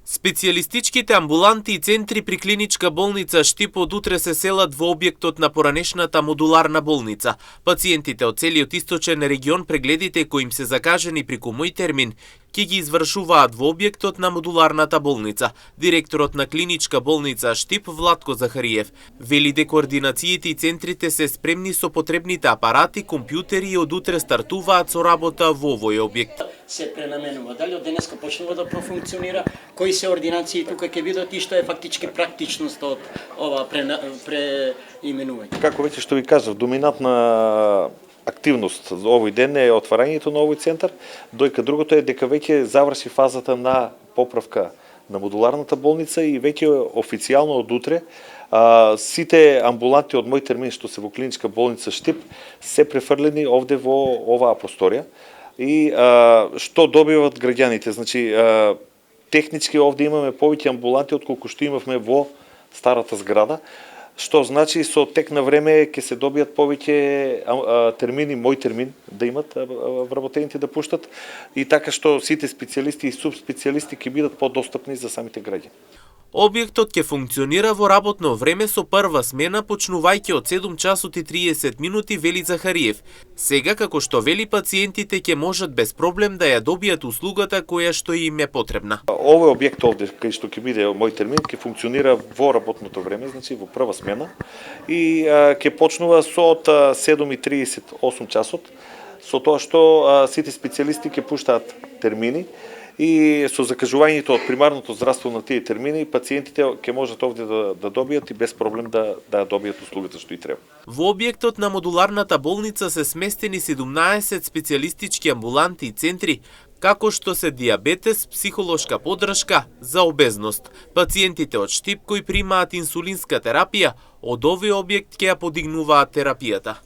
Специјалистичките амбуланти и центри при клиничка болница Штип од утре се селат во објектот на поранешната модуларна болница. Пациентите од целиот источен регион прегледите кои им се закажени преку Мој термин ќе ги извршуваат во објектот на модуларната болница. Директорот на клиничка болница Штип Владко Захариев вели дека координациите и центрите се спремни со потребните апарати, компјутери и од утре стартуваат со работа во овој објект. Се пренаменува. Дали од денеска почнува да профункционира, кои се ординации тука ќе видат и што е фактички практичноста од ова преименување. Како веќе што ви кажав, доминантна активност за овој ден е отварањето на овој центар, дојка другото е дека веќе заврши фазата на поправка на модуларната болница и веќе официјално од утре сите амбуланти од Мој термин што се во клиничка болница Штип се префрлени овде во оваа просторија. И што добиват граѓаните? Значи, технички овде имаме повеќе амбуланти отколку што имавме во старата зграда, што значи со тек на време ќе се добијат повеќе термини, Мој термин да имат вработените да пуштат и така што сите специјалисти и субспецијалисти ќе бидат подостапни за самите граѓани. Објектот ќе функционира во работно време со прва смена почнувајќи од 7 часот и 30 минути, вели Захариев. Сега, како што вели, пациентите ќе можат без проблем да ја добијат услугата која што им е потребна. Овој објект овде, кај што ќе биде Мој термин, ќе функционира во работното време, значи во прва смена и ќе почнува со од 7:30 8 часот, со тоа што сите специјалисти ќе пуштаат термини и со закажувањето од примарното здравство на тие термини, пациентите ќе можат овде да добијат и без проблем да добијат услугата што и треба. Во објектот на модуларната болница се сместени 17 специјалистички амбуланти и центри, како што се диабетес, психолошка поддршка за обезност. Пациентите од Штип кои примаат инсулинска терапија, од овој објект ќе ја подигнуваат терапијата.